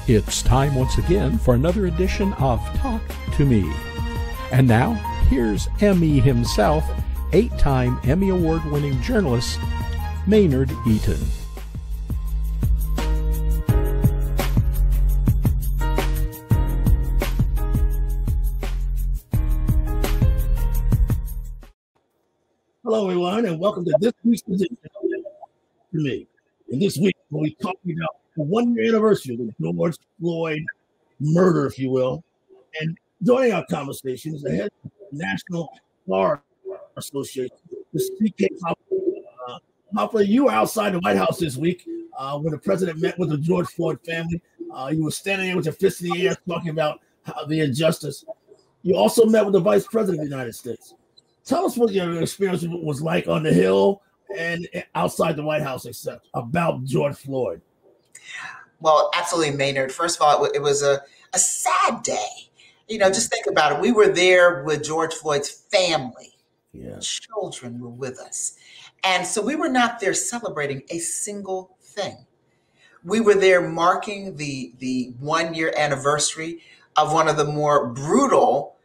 It's time once again for another edition of Talk to Me. And now, here's Emmy himself, 8-time Emmy Award-winning journalist, Maynard Eaton. Hello, everyone, and welcome to this week's edition of To Me. And this week, we'll be talking about the one-year anniversary of the George Floyd murder, if you will. And joining our conversation is the head of the National Bar Association, Ms. CK Hoffler. Hoffler, you were outside the White House this week when the president met with the George Floyd family. You were standing there with your fist in the air talking about the injustice. You also met with the Vice President of the United States. Tell us what your experience was like on the Hill and outside the White House, except about George Floyd. Well, absolutely, Maynard. First of all, it was a sad day. You know, just think about it. We were there with George Floyd's family. Yeah. Children were with us. And so we were not there celebrating a single thing. We were there marking the one-year anniversary of one of the more brutal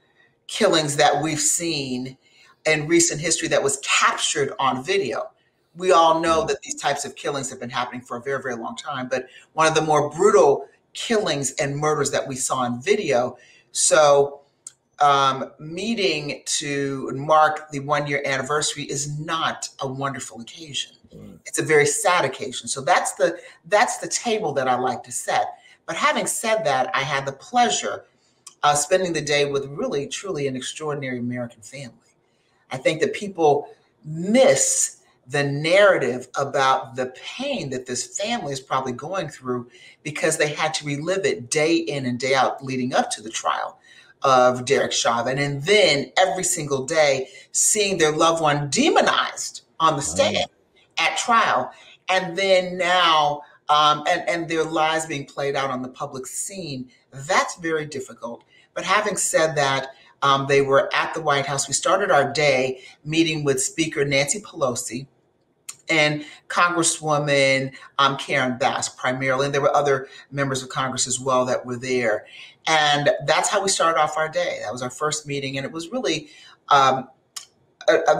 killings that we've seen in recent history that was captured on video. We all know that these types of killings have been happening for a very, very long time, but one of the more brutal killings and murders that we saw on video. So meeting to mark the one-year anniversary is not a wonderful occasion. It's a very sad occasion. So that's the table that I like to set. But having said that, I had the pleasure of spending the day with really, truly an extraordinary American family. I think that people miss the narrative about the pain that this family is probably going through because they had to relive it day in and day out leading up to the trial of Derek Chauvin. And then every single day seeing their loved one demonized on the stand at trial. And then now, and their lives being played out on the public scene. That's very difficult. But having said that, they were at the White House. We started our day meeting with Speaker Nancy Pelosi and Congresswoman Karen Bass primarily. And there were other members of Congress as well that were there. And that's how we started off our day. That was our first meeting. And it was really a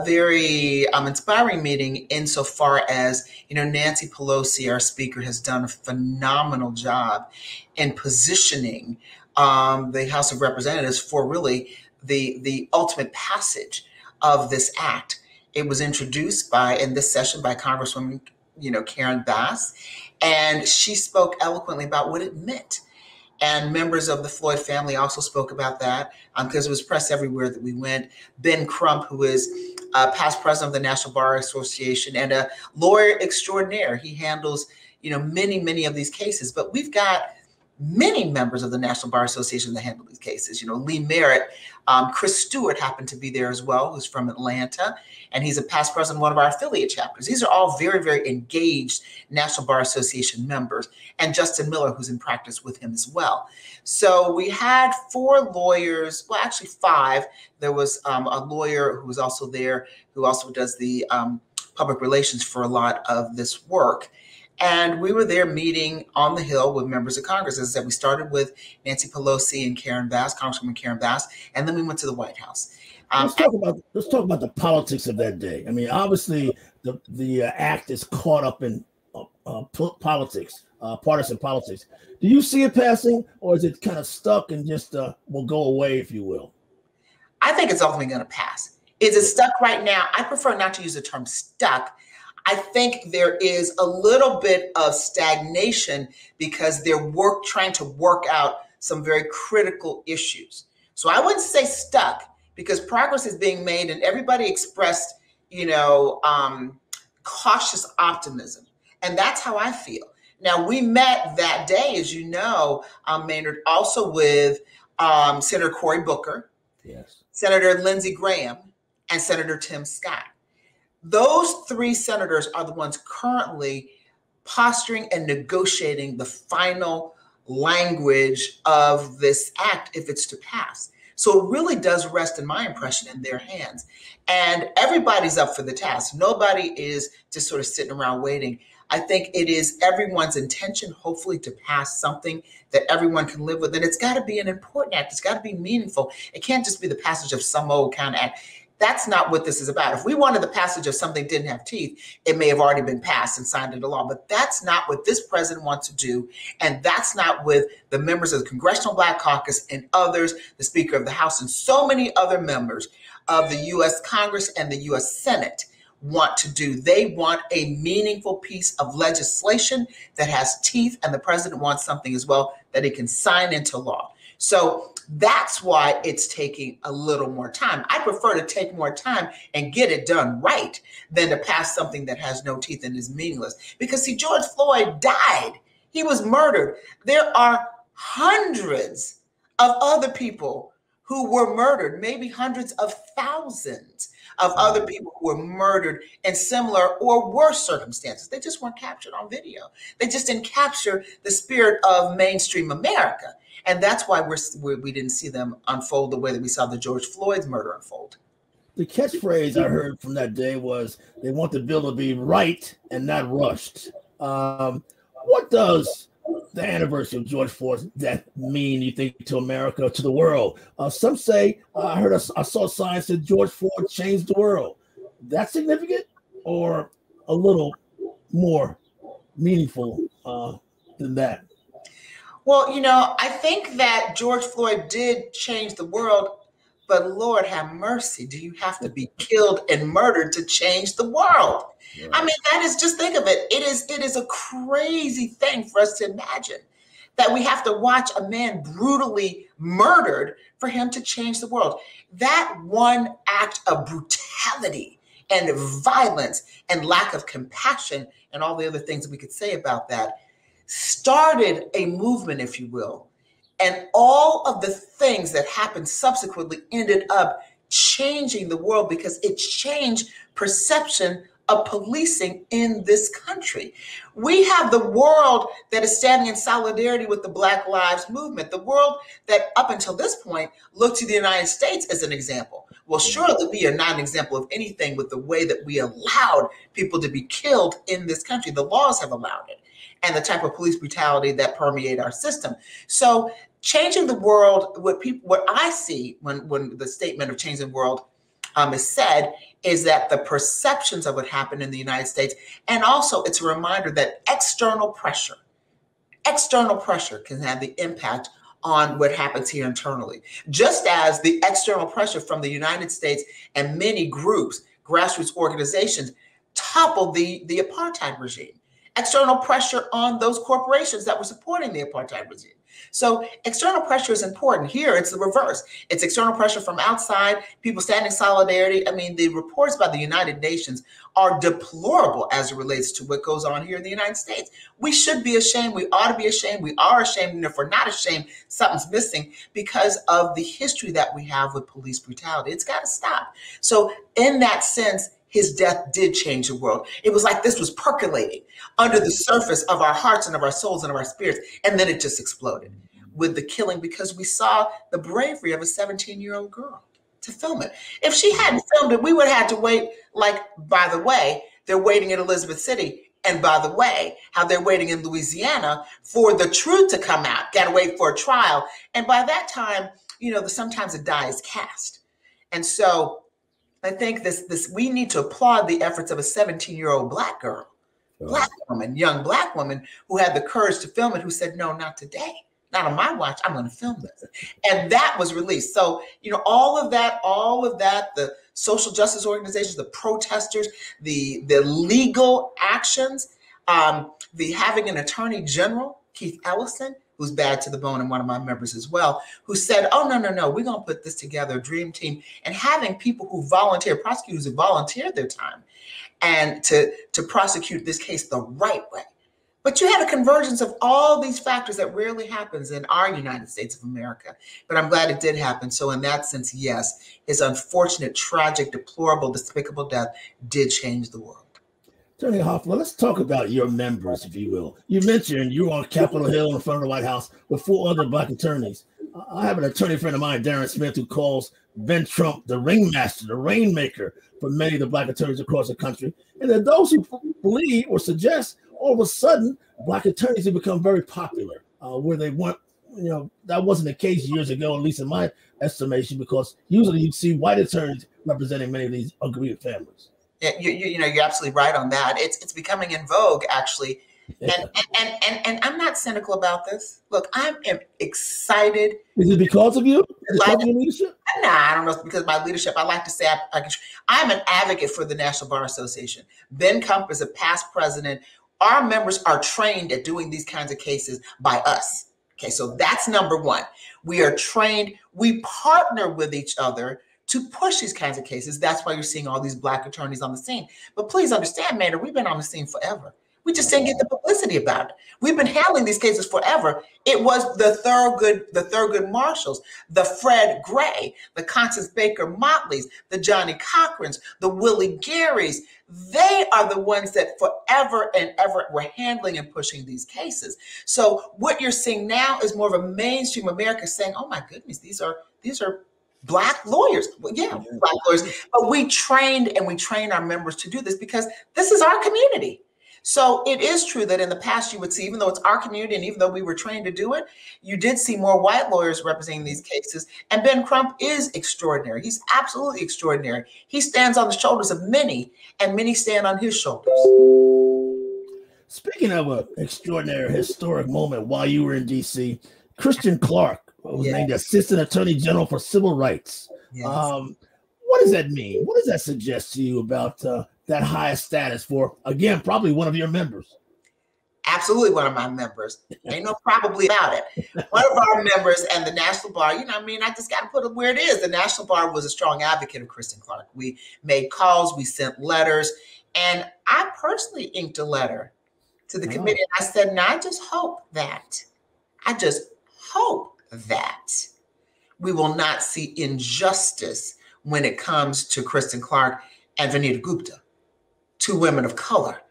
very inspiring meeting insofar as, you know, Nancy Pelosi, our speaker, has done a phenomenal job in positioning the House of Representatives for really the ultimate passage of this act. It was introduced in this session by Congresswoman, Karen Bass, and she spoke eloquently about what it meant. And members of the Floyd family also spoke about that because it was pressed everywhere that we went. Ben Crump, who is past president of the National Bar Association and a lawyer extraordinaire. He handles, many, many of these cases, but we've got many members of the National Bar Association that handle these cases. Lee Merritt, Chris Stewart happened to be there as well, who's from Atlanta, and he's a past president of one of our affiliate chapters. These are all very, very engaged National Bar Association members, and Justin Miller, who's in practice with him as well. So we had 4 lawyers, well, actually 5. There was a lawyer who was also there, who also does the public relations for a lot of this work. And we were there meeting on the Hill with members of Congress. As I said, we started with Nancy Pelosi and Karen Bass, Congresswoman Karen Bass, and then we went to the White House. Let's talk about the politics of that day. I mean, obviously, the act is caught up in politics, partisan politics. Do you see it passing, or is it kind of stuck and just will go away, if you will? I think it's ultimately going to pass. Is it stuck right now? I prefer not to use the term stuck. I think there is a little bit of stagnation because they're trying to work out some very critical issues. So I wouldn't say stuck because progress is being made and everybody expressed, cautious optimism. And that's how I feel. Now, we met that day, as you know, Maynard, also with Senator Cory Booker, yes, Senator Lindsey Graham, and Senator Tim Scott. Those 3 senators are the ones currently posturing and negotiating the final language of this act if it's to pass. So it really does rest, in my impression, in their hands. And everybody's up for the task. Nobody is just sort of sitting around waiting. I think it is everyone's intention, hopefully, to pass something that everyone can live with. And it's got to be an important act. It's got to be meaningful. It can't just be the passage of some old kind of act. That's not what this is about. If we wanted the passage of something that didn't have teeth, it may have already been passed and signed into law. But that's not what this president wants to do. And that's not what the members of the Congressional Black Caucus and others, the Speaker of the House and so many other members of the U.S. Congress and the U.S. Senate want to do. They want a meaningful piece of legislation that has teeth, and the president wants something as well that he can sign into law. So that's why it's taking a little more time. I prefer to take more time and get it done right than to pass something that has no teeth and is meaningless. Because see, George Floyd died. He was murdered. There are hundreds of other people who were murdered, maybe hundreds of thousands of other people who were murdered in similar or worse circumstances. They just weren't captured on video. They just didn't capture the spirit of mainstream America. And that's why we didn't see them unfold the way that we saw the George Floyd's murder unfold. The catchphrase I heard from that day was, they want the bill to be right and not rushed. What does the anniversary of George Floyd's death mean, you think, to America, to the world? Some say, I saw signs that George Floyd changed the world. That's significant, or a little more meaningful than that? Well, I think that George Floyd did change the world, but Lord have mercy, do you have to be killed and murdered to change the world? Right. I mean, that is, just think of it. It is a crazy thing for us to imagine that we have to watch a man brutally murdered for him to change the world. That one act of brutality and violence and lack of compassion and all the other things that we could say about that started a movement, if you will. And all of the things that happened subsequently ended up changing the world because it changed perception of policing in this country. We have the world that is standing in solidarity with the Black Lives Movement, the world that up until this point looked to the United States as an example. Well, surely we are not an example of anything with the way that we allowed people to be killed in this country. The laws have allowed it, and the type of police brutality that permeate our system. So changing the world, what I see when the statement of changing the world is said, is that the perceptions of what happened in the United States, and also it's a reminder that external pressure can have the impact on what happens here internally. Just as the external pressure from the United States and many groups, grassroots organizations, toppled the apartheid regime. External pressure on those corporations that were supporting the apartheid regime. So external pressure is important. Here, it's the reverse. It's external pressure from outside, people standing in solidarity. I mean, the reports by the United Nations are deplorable as it relates to what goes on here in the United States. We should be ashamed. We ought to be ashamed. We are ashamed. And if we're not ashamed, something's missing because of the history that we have with police brutality. It's got to stop. So in that sense, his death did change the world. It was like this was percolating under the surface of our hearts and of our souls and of our spirits. And then it just exploded with the killing because we saw the bravery of a 17-year-old girl to film it. If she hadn't filmed it, we would have had to wait, like, by the way, they're waiting in Elizabeth City. And by the way, how they're waiting in Louisiana for the truth to come out. Got to wait for a trial. And by that time, sometimes a die is cast. And so I think this we need to applaud the efforts of a 17-year-old Black girl, young Black woman who had the courage to film it, who said, no, not today. Not on my watch. I'm going to film this. And that was released. So, all of that, the social justice organizations, the protesters, the legal actions, the having an attorney general, Keith Ellison, who's bad to the bone and one of my members as well, who said, oh, no, we're going to put this together, a dream team, and having people who volunteer, prosecutors who volunteered their time and to prosecute this case the right way. But you had a convergence of all these factors that rarely happens in our United States of America. But I'm glad it did happen. So in that sense, yes, his unfortunate, tragic, deplorable, despicable death did change the world. Attorney Hoffler, let's talk about your members, if you will. You mentioned you were on Capitol Hill in front of the White House with 4 other Black attorneys. I have an attorney friend of mine, Darren Smith, who calls Ben Trump the ringmaster, the rainmaker for many of the Black attorneys across the country. And there are those who believe or suggest all of a sudden Black attorneys have become very popular, where they want, that wasn't the case years ago, at least in my estimation, because usually you'd see white attorneys representing many of these aggrieved families. Yeah, you're absolutely right on that. It's becoming in vogue, actually. And I'm not cynical about this. Look, I'm excited. Is it because of you? Because of your leadership? Nah, I don't know. It's because of my leadership. I like to say I'm an advocate for the National Bar Association. Ben Kump is a past president. Our members are trained at doing these kinds of cases by us. Okay, so that's number one. We are trained. We partner with each other to push these kinds of cases. That's why you're seeing all these Black attorneys on the scene. But please understand, Maynard, we've been on the scene forever. We just didn't get the publicity about it. We've been handling these cases forever. It was the Thurgood Marshalls, the Fred Gray, the Constance Baker Motleys, the Johnny Cochrans, the Willie Garys. They are the ones that forever and ever were handling and pushing these cases. So what you're seeing now is more of a mainstream America saying, oh my goodness, these are Black lawyers. Well, yeah, Black lawyers. But we train our members to do this because this is our community. So it is true that in the past you would see, even though it's our community and even though we were trained to do it, you did see more white lawyers representing these cases. And Ben Crump is extraordinary. He's absolutely extraordinary. He stands on the shoulders of many, and many stand on his shoulders. Speaking of an extraordinary historic moment while you were in D.C., Christian Clark was named Assistant Attorney General for Civil Rights. Yes. What does that mean? What does that suggest to you about that high status for, again, probably one of your members? Absolutely one of my members. Ain't no probably about it. One of our members and the National Bar, I just got to put it where it is. The National Bar was a strong advocate of Christian Clark. We made calls, we sent letters, and I personally inked a letter to the committee. And I said, I just hope that we will not see injustice when it comes to Kristen Clark and Vanita Gupta, two women of color,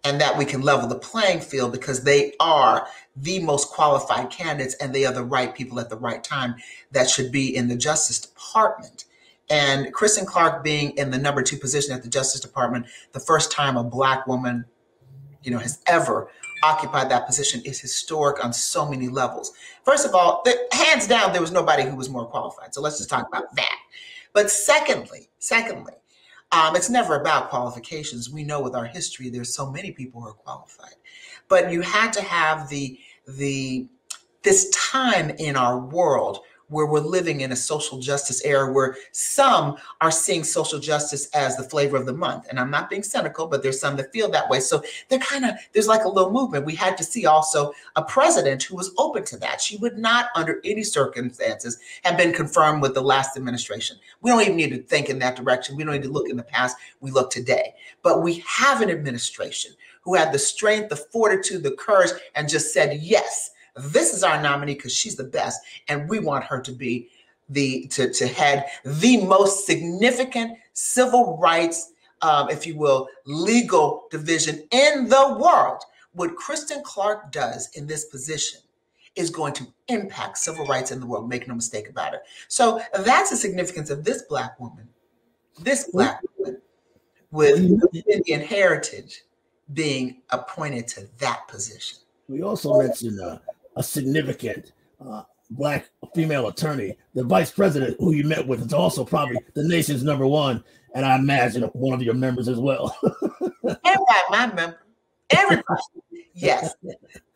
and that we can level the playing field because they are the most qualified candidates and they are the right people at the right time that should be in the Justice Department. And Kristen Clark being in the number 2 position at the Justice Department, the first time a Black woman, has ever occupied that position, is historic on so many levels. First of all, hands down, there was nobody who was more qualified. So let's just talk about that. But secondly, it's never about qualifications. We know with our history, there's so many people who are qualified, but you had to have this time in our world where we're living in a social justice era where some are seeing social justice as the flavor of the month. And I'm not being cynical, but there's some that feel that way. So there's like a little movement. We had to see also a president who was open to that. She would not, under any circumstances, have been confirmed with the last administration. We don't even need to think in that direction. We don't need to look in the past. We look today. But we have an administration who had the strength, the fortitude, the courage, and just said, yes, this is our nominee because she's the best, and we want her to be to head the most significant civil rights, if you will, legal division in the world. What Kristen Clark does in this position is going to impact civil rights in the world. Make no mistake about it. So that's the significance of this Black woman with Indian heritage being appointed to that position. We also mentioned a significant Black female attorney, the vice president who you met with is also probably the nation's number 1, and I imagine one of your members as well. Everybody, my member, everybody. Yes.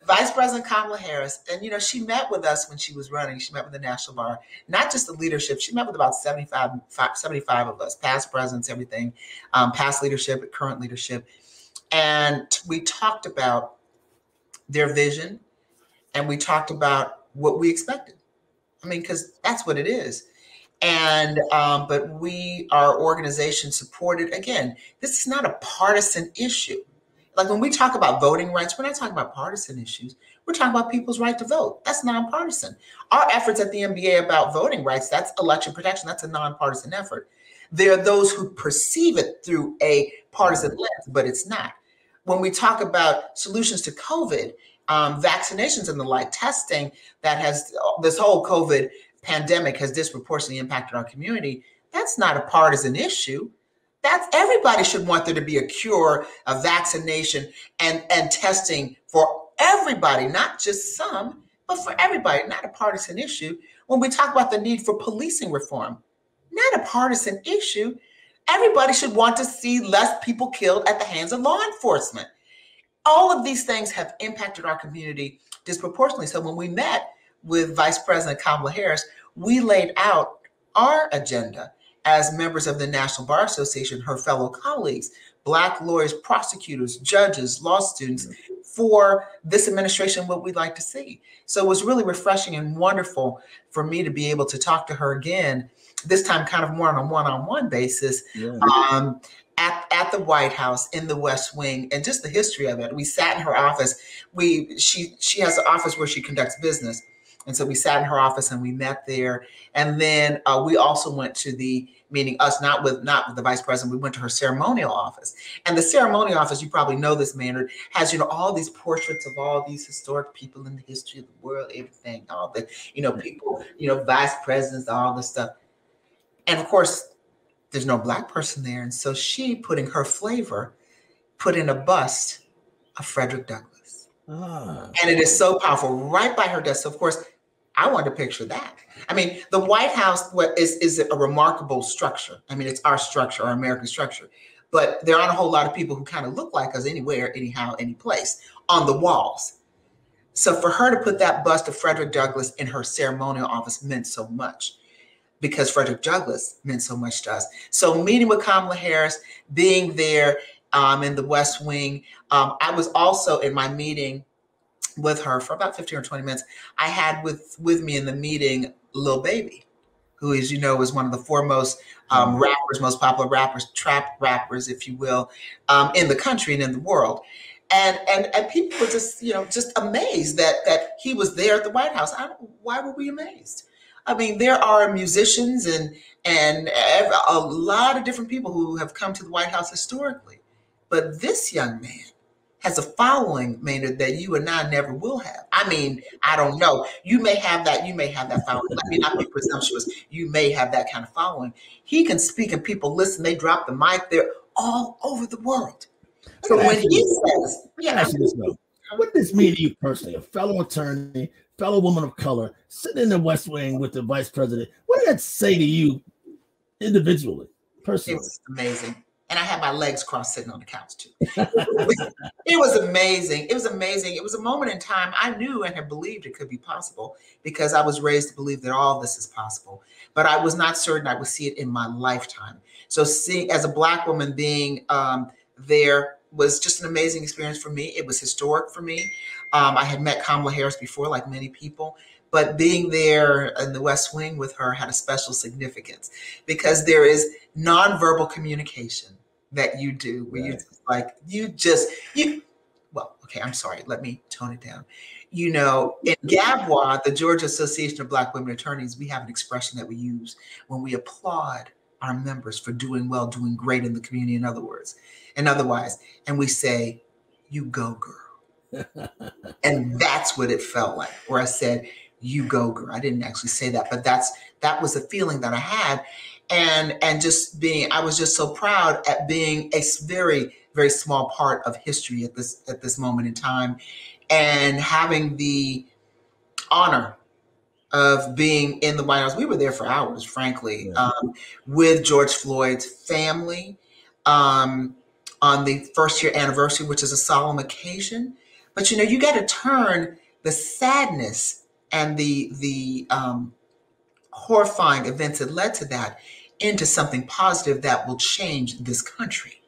Vice President Kamala Harris, and she met with us when she was running. She met with the National Bar, not just the leadership. She met with about 75 of us, past presidents, everything, past leadership, current leadership. And we talked about their vision, and we talked about what we expected. Because that's what it is. And but our organization supported, again, this is not a partisan issue. Like when we talk about voting rights, we're not talking about partisan issues. We're talking about people's right to vote. That's nonpartisan. Our efforts at the NBA about voting rights, that's election protection. That's a nonpartisan effort. There are those who perceive it through a partisan lens, but it's not. When we talk about solutions to COVID, vaccinations and the like, testing that has this whole COVID pandemic has disproportionately impacted our community. That's not a partisan issue. That's everybody should want there to be a cure, a vaccination, and testing for everybody, not just some, but for everybody, not a partisan issue. When we talk about the need for policing reform, not a partisan issue. Everybody should want to see less people killed at the hands of law enforcement. All of these things have impacted our community disproportionately. So when we met with Vice President Kamala Harris, we laid out our agenda as members of the National Bar Association, her fellow colleagues, Black lawyers, prosecutors, judges, law students, for this administration, what we'd like to see. So it was really refreshing and wonderful for me to be able to talk to her again, this time kind of more on a one-on-one basis, at the White House, in the West Wing, and just the history of it. We sat in her office. She has an office where she conducts business. And so we sat in her office and we met there. And then we also went to the meeting, not with the vice president, we went to her ceremonial office. And the ceremonial office, you probably know this, Maynard, has, all these portraits of all these historic people in the history of the world, everything, all the, people, vice presidents, all this stuff. And of course, there's no Black person there. And so she, putting her flavor, put in a bust of Frederick Douglass. And it is so powerful, right by her desk. So of course, I wanted to picture that. I mean, the White House is a remarkable structure. I mean, it's our structure, our American structure. But there aren't a whole lot of people who kind of look like us anywhere, anyhow, any place on the walls. So for her to put that bust of Frederick Douglass in her ceremonial office meant so much, because Frederick Douglass meant so much to us. So meeting with Kamala Harris, being there in the West Wing, I was also in my meeting with her for about 15 or 20 minutes. I had with me in the meeting Lil Baby, who is, is one of the foremost rappers, most popular rappers, trap rappers, if you will, in the country and in the world. And people were just, just amazed that he was there at the White House. Why were we amazed? I mean, there are musicians and a lot of different people who have come to the White House historically. But this young man has a following, Maynard, that you and I never will have. I mean, I don't know. You may have that following. Let me not be presumptuous. You may have that kind of following. He can speak and people listen. They drop the mic. They're all over the world. So when he says, what does this mean to you personally, a fellow attorney, fellow woman of color, sitting in the West Wing with the vice president? What did that say to you individually, personally? It was amazing. And I had my legs crossed sitting on the couch too. It was amazing. It was amazing. It was a moment in time I knew and had believed it could be possible, because I was raised to believe that all this is possible. But I was not certain I would see it in my lifetime. So seeing, as a Black woman, being there was just an amazing experience for me. It was historic for me. I had met Kamala Harris before, like many people, but being there in the West Wing with her had a special significance, because there is nonverbal communication that you do where I'm sorry, let me tone it down. In GABWA, the Georgia Association of Black Women Attorneys, we have an expression that we use when we applaud our members for doing well, doing great in the community, in other words, and otherwise. And we say, "You go, girl." And that's what it felt like, where I said, "You go, girl." I didn't actually say that, but that was the feeling that I had. And just being, I was just so proud at being a very, very small part of history at this moment in time, and having the honor of being in the White House. We were there for hours, frankly, with George Floyd's family on the first year anniversary, which is a solemn occasion. But you got to turn the sadness and the horrifying events that led to that into something positive that will change this country.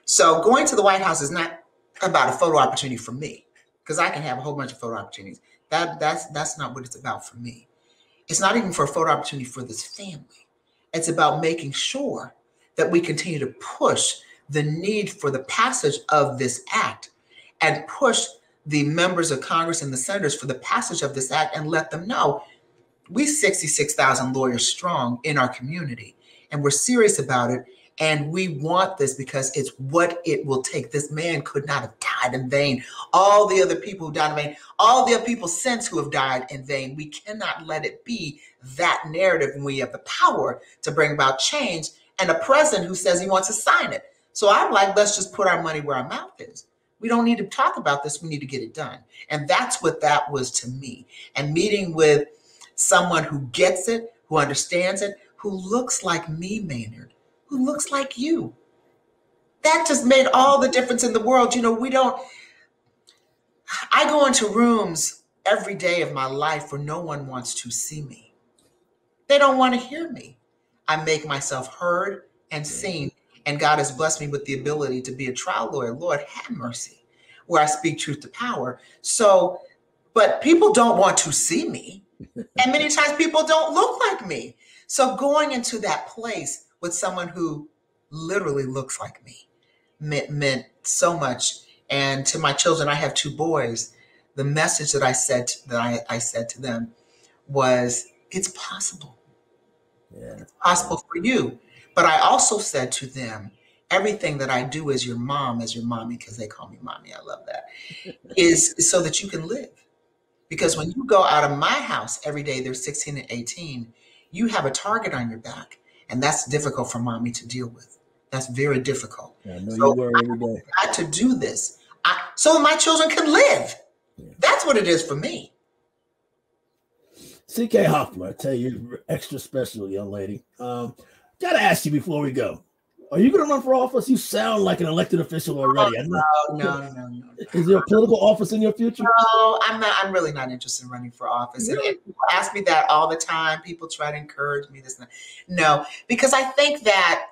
So going to the White House is not about a photo opportunity for me, because I can have a whole bunch of photo opportunities. That's not what it's about for me. It's not even for a photo opportunity for this family. It's about making sure that we continue to push the need for the passage of this act, and push the members of Congress and the senators for the passage of this act, and let them know we 66,000 lawyers strong in our community, and we're serious about it. And we want this because it's what it will take. This man could not have died in vain, all the other people who died in vain, all the other people since who have died in vain. We cannot let it be that narrative when we have the power to bring about change and a president who says he wants to sign it. So I'm like, let's just put our money where our mouth is. We don't need to talk about this. We need to get it done. And that's what that was to me. And meeting with someone who gets it, who understands it, who looks like me, Maynard, who looks like you. That just made all the difference in the world. You know, I go into rooms every day of my life where no one wants to see me. They don't want to hear me. I make myself heard and seen. And God has blessed me with the ability to be a trial lawyer. Lord, have mercy, where I speak truth to power. So, but people don't want to see me. And many times people don't look like me. So going into that place with someone who literally looks like me meant so much. And to my children, I have 2 boys. The message that I said to them was, it's possible. Yeah. It's possible for you. But I also said to them, everything that I do as your mommy, because they call me mommy, I love that, is so that you can live. Because when you go out of my house every day, they're 16 and 18, you have a target on your back. And that's difficult for mommy to deal with. That's very difficult. Yeah, I know so you worry every day. I got to do this so my children can live. Yeah. That's what it is for me. CK Hoffler, I tell you, you're extra special, young lady. Got to ask you before we go. Are you going to run for office? You sound like an elected official already. No. Is there a political office in your future? No, I'm not. I'm really not interested in running for office. Really? And people ask me that all the time. People try to encourage me this. No, because I think that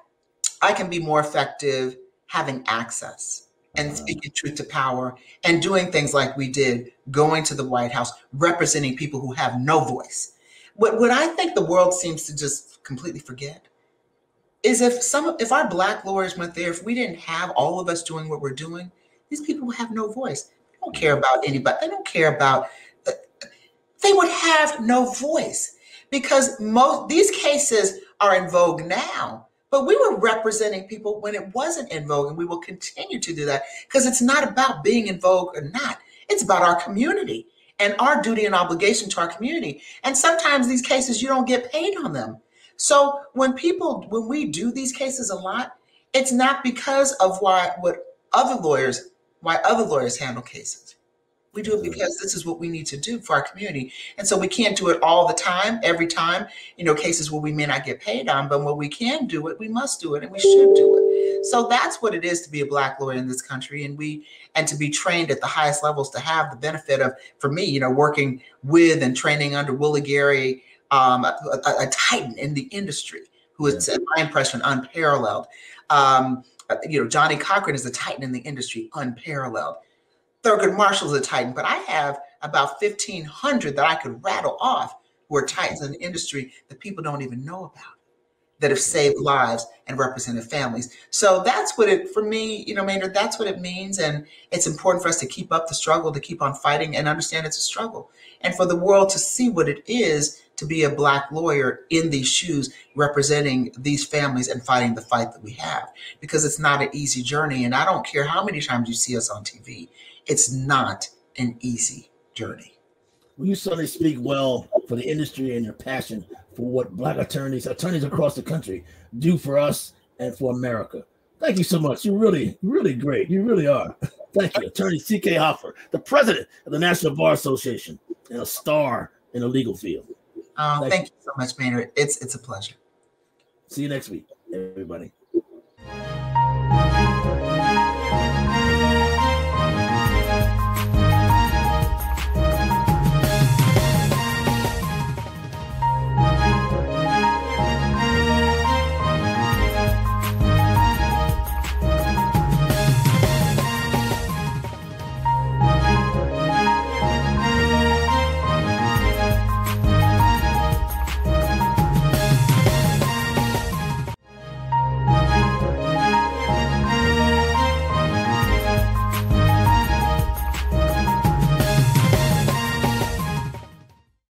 I can be more effective having access and speaking truth to power and doing things like we did, going to the White House, representing people who have no voice. What I think the world seems to just completely forget is if our Black lawyers went there, if we didn't have all of us doing what we're doing, these people would have no voice. They don't care about anybody. They don't care about, they would have no voice because these cases are in vogue now, but we were representing people when it wasn't in vogue, and we will continue to do that because it's not about being in vogue or not. It's about our community and our duty and obligation to our community. And sometimes these cases, you don't get paid on them. So when we do these cases a lot, it's not because of why other lawyers handle cases. We do it because this is what we need to do for our community. And so we can't do it all the time, every time, cases where we may not get paid on, but when we can do it, we must do it and we should do it. So that's what it is to be a Black lawyer in this country. And to be trained at the highest levels, to have the benefit of, for me, working with and training under Willie Gary, a titan in the industry who is, in my impression, unparalleled. Johnny Cochran is a titan in the industry, unparalleled. Thurgood Marshall is a titan, but I have about 1,500 that I could rattle off who are titans in the industry that people don't even know about, that have saved lives and represented families. So that's what for me, Maynard, that's what it means. And it's important for us to keep up the struggle, to keep on fighting and understand it's a struggle. And for the world to see what it is to be a Black lawyer in these shoes, representing these families and fighting the fight that we have, because it's not an easy journey. And I don't care how many times you see us on TV. It's not an easy journey. Well, you certainly speak well for the industry and your passion for what Black attorneys across the country do for us and for America. Thank you so much. You're really, really great. You really are. Thank you. Attorney CK Hoffler, the president of the National Bar Association and a star in the legal field. Thank you so much, Maynard. It's a pleasure. See you next week, everybody.